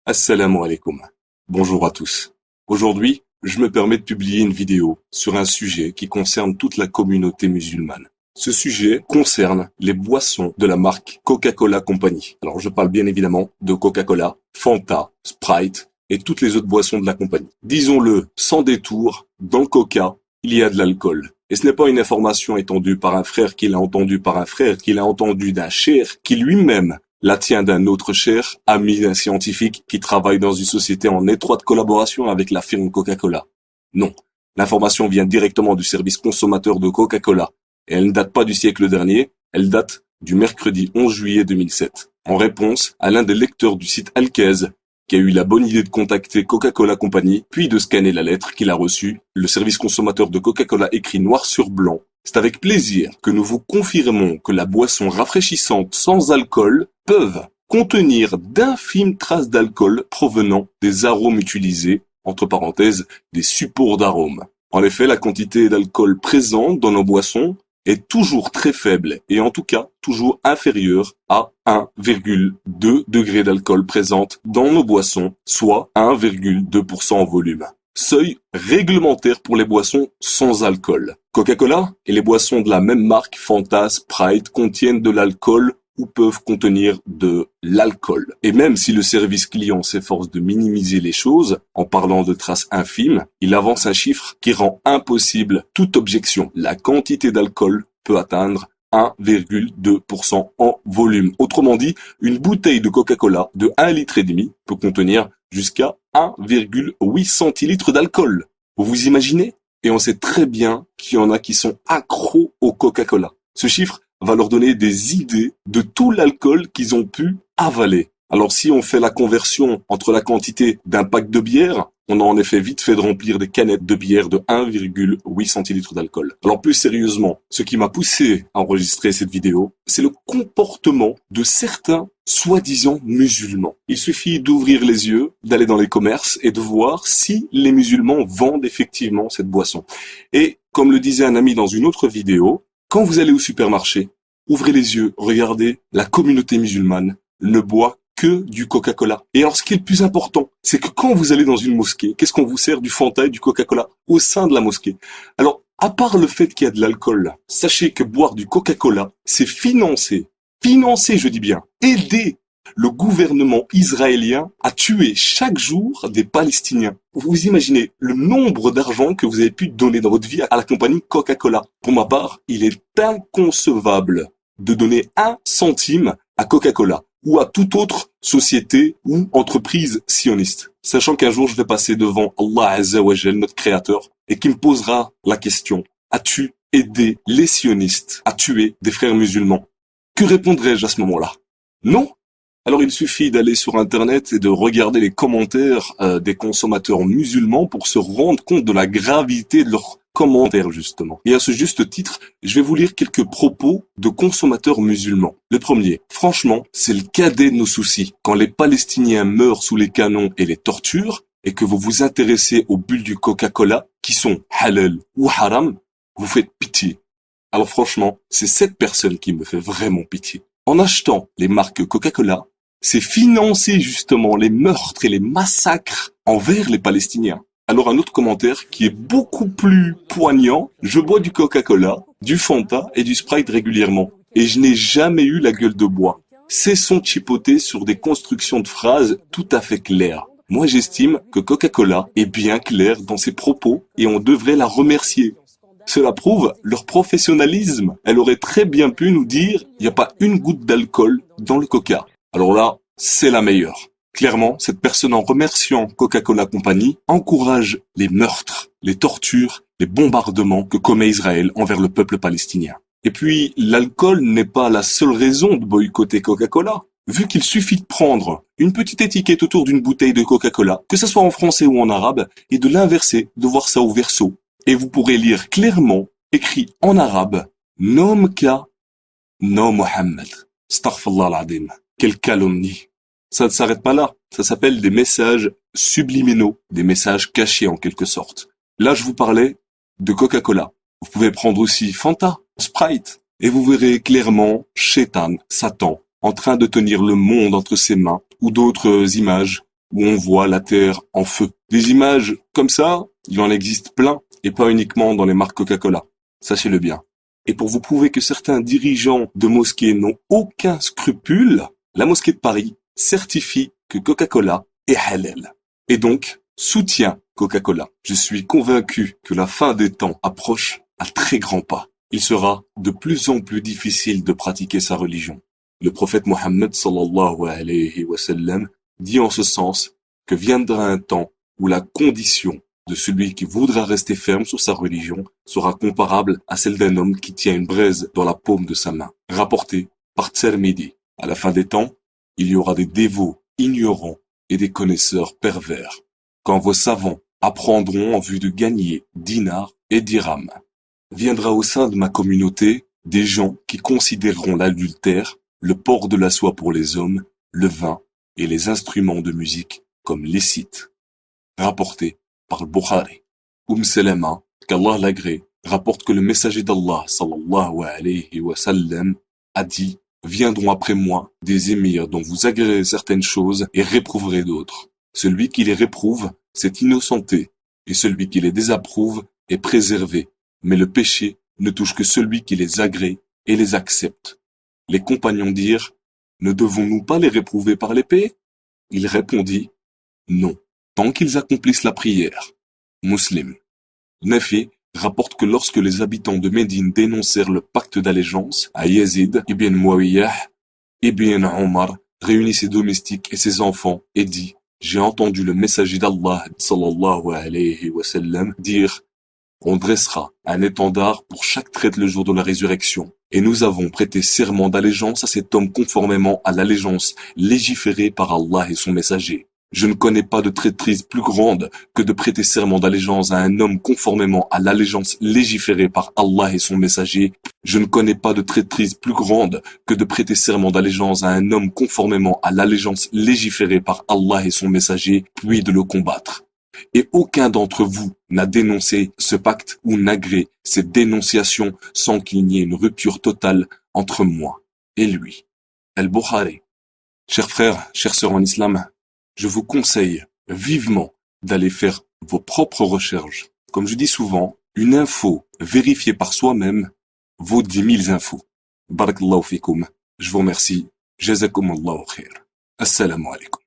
Assalamu alaikum. Bonjour à tous. Aujourd'hui, je me permets de publier une vidéo sur un sujet qui concerne toute la communauté musulmane. Ce sujet concerne les boissons de la marque Coca-Cola Company. Alors je parle bien évidemment de Coca-Cola, Fanta, Sprite et toutes les autres boissons de la compagnie. Disons-le sans détour, dans le Coca, il y a de l'alcool. Et ce n'est pas une information étendue par un frère qui l'a entendu par un frère, qui l'a entendu d'un cher, qui lui-même la tient d'un autre cher, ami d'un scientifique qui travaille dans une société en étroite collaboration avec la firme Coca-Cola. Non, l'information vient directement du service consommateur de Coca-Cola. Et elle ne date pas du siècle dernier, elle date du mercredi 11 juillet 2007. En réponse à l'un des lecteurs du site Alkez, qui a eu la bonne idée de contacter Coca-Cola Company, puis de scanner la lettre qu'il a reçue, le service consommateur de Coca-Cola écrit noir sur blanc: c'est avec plaisir que nous vous confirmons que la boisson rafraîchissante sans alcool peuvent contenir d'infimes traces d'alcool provenant des arômes utilisés, entre parenthèses, des supports d'arômes. En effet, la quantité d'alcool présente dans nos boissons est toujours très faible et en tout cas toujours inférieure à 1,2 degré d'alcool présente dans nos boissons, soit 1,2% en volume. Seuil réglementaire pour les boissons sans alcool. Coca-Cola et les boissons de la même marque, Fanta, Sprite, contiennent de l'alcool ou peuvent contenir de l'alcool. Et même si le service client s'efforce de minimiser les choses en parlant de traces infimes, il avance un chiffre qui rend impossible toute objection. La quantité d'alcool peut atteindre 1,2% en volume. Autrement dit, une bouteille de Coca-Cola de 1,5 litre peut contenir jusqu'à 1,8 centilitres d'alcool. Vous imaginez? Et on sait très bien qu'il y en a qui sont accros au Coca-Cola. Ce chiffre va leur donner des idées de tout l'alcool qu'ils ont pu avaler. Alors si on fait la conversion entre la quantité d'un pack de bière, on a en effet vite fait de remplir des canettes de bière de 1,8 centilitres d'alcool. Alors plus sérieusement, ce qui m'a poussé à enregistrer cette vidéo, c'est le comportement de certains soi-disant musulmans. Il suffit d'ouvrir les yeux, d'aller dans les commerces et de voir si les musulmans vendent effectivement cette boisson. Et comme le disait un ami dans une autre vidéo, quand vous allez au supermarché, ouvrez les yeux, regardez, la communauté musulmane ne boit que du Coca-Cola. Et alors ce qui est le plus important, c'est que quand vous allez dans une mosquée, qu'est-ce qu'on vous sert? Du Fanta et du Coca-Cola au sein de la mosquée. Alors, à part le fait qu'il y a de l'alcool, sachez que boire du Coca-Cola, c'est financer, je dis bien, aider le gouvernement israélien à tuer chaque jour des Palestiniens. Vous imaginez le nombre d'argent que vous avez pu donner dans votre vie à la compagnie Coca-Cola. Pour ma part, il est inconcevable de donner 1 centime à Coca-Cola ou à toute autre société ou entreprise sioniste. Sachant qu'un jour je vais passer devant Allah Azza wa Jal, notre créateur, et qui me posera la question: as-tu aidé les sionistes à tuer des frères musulmans? Que répondrai-je à ce moment-là? Non? Alors il suffit d'aller sur internet et de regarder les commentaires des consommateurs musulmans pour se rendre compte de la gravité de leurs commentaires justement. Et à ce juste titre, je vais vous lire quelques propos de consommateurs musulmans. Le premier: franchement, c'est le cadet de nos soucis. Quand les Palestiniens meurent sous les canons et les tortures, et que vous vous intéressez aux bulles du Coca-Cola, qui sont halal ou haram, vous faites pitié. Alors franchement, c'est cette personne qui me fait vraiment pitié. En achetant les marques Coca-Cola, c'est financer justement les meurtres et les massacres envers les Palestiniens. Alors un autre commentaire qui est beaucoup plus poignant: je bois du Coca-Cola, du Fanta et du Sprite régulièrement, et je n'ai jamais eu la gueule de bois. Cessons de chipoter sur des constructions de phrases tout à fait claires. Moi j'estime que Coca-Cola est bien claire dans ses propos et on devrait la remercier. Cela prouve leur professionnalisme. Elle aurait très bien pu nous dire: il n'y a pas une goutte d'alcool dans le Coca. Alors là, c'est la meilleure. Clairement, cette personne, en remerciant Coca-Cola Company, encourage les meurtres, les tortures, les bombardements que commet Israël envers le peuple palestinien. Et puis, l'alcool n'est pas la seule raison de boycotter Coca-Cola. Vu qu'il suffit de prendre une petite étiquette autour d'une bouteille de Coca-Cola, que ce soit en français ou en arabe, et de l'inverser, de voir ça au verso. Et vous pourrez lire clairement, écrit en arabe: Nom Ka, nom Mohammed. Astaghfirullah al-Azim. Quelle calomnie. Ça ne s'arrête pas là. Ça s'appelle des messages subliminaux, des messages cachés en quelque sorte. Là, je vous parlais de Coca-Cola. Vous pouvez prendre aussi Fanta, Sprite, et vous verrez clairement Shaitan, Satan, en train de tenir le monde entre ses mains, ou d'autres images où on voit la terre en feu. Des images comme ça, il en existe plein, et pas uniquement dans les marques Coca-Cola. Sachez-le bien. Et pour vous prouver que certains dirigeants de mosquées n'ont aucun scrupule, la mosquée de Paris certifie que Coca-Cola est halal. Et donc, soutient Coca-Cola. Je suis convaincu que la fin des temps approche à très grands pas. Il sera de plus en plus difficile de pratiquer sa religion. Le prophète Mohammed sallallahu alayhi wa sallam dit en ce sens que viendra un temps où la condition de celui qui voudra rester ferme sur sa religion sera comparable à celle d'un homme qui tient une braise dans la paume de sa main. Rapporté par Tirmidhi. À la fin des temps, il y aura des dévots ignorants et des connaisseurs pervers. Quand vos savants apprendront en vue de gagner dinars et dirhams. Viendra au sein de ma communauté des gens qui considéreront l'adultère, le port de la soie pour les hommes, le vin et les instruments de musique comme licites. Rapporté par le Bukhari. Salama, qu'Allah l'agrée, rapporte que le messager d'Allah sallallahu alayhi wa sallam a dit: viendront après moi des émirs dont vous agréerez certaines choses et réprouverez d'autres. Celui qui les réprouve s'est innocenté, et celui qui les désapprouve est préservé. Mais le péché ne touche que celui qui les agrée et les accepte. Les compagnons dirent: ne devons-nous pas les réprouver par l'épée? Il répondit: non, tant qu'ils accomplissent la prière. Muslim. Nafi rapporte que lorsque les habitants de Médine dénoncèrent le pacte d'allégeance à Yazid ibn Muawiyah, ibn Omar réunit ses domestiques et ses enfants et dit: j'ai entendu le messager d'Allah sallallahu alayhi wa sallam dire: on dressera un étendard pour chaque traître le jour de la résurrection. Et nous avons prêté serment d'allégeance à cet homme conformément à l'allégeance légiférée par Allah et son messager. Je ne connais pas de traîtrise plus grande que de prêter serment d'allégeance à un homme conformément à l'allégeance légiférée par Allah et son messager. Je ne connais pas de traîtrise plus grande que de prêter serment d'allégeance à un homme conformément à l'allégeance légiférée par Allah et son messager, puis de le combattre. Et aucun d'entre vous n'a dénoncé ce pacte ou n'agré cette dénonciation sans qu'il n'y ait une rupture totale entre moi et lui. Al-Bukhari. Chers frères, chères sœurs en islam, je vous conseille vivement d'aller faire vos propres recherches. Comme je dis souvent, une info vérifiée par soi-même vaut 10 000 infos. Barakallahu fikoum. Je vous remercie. Jazakum Allahu khair. Assalamu alaikum.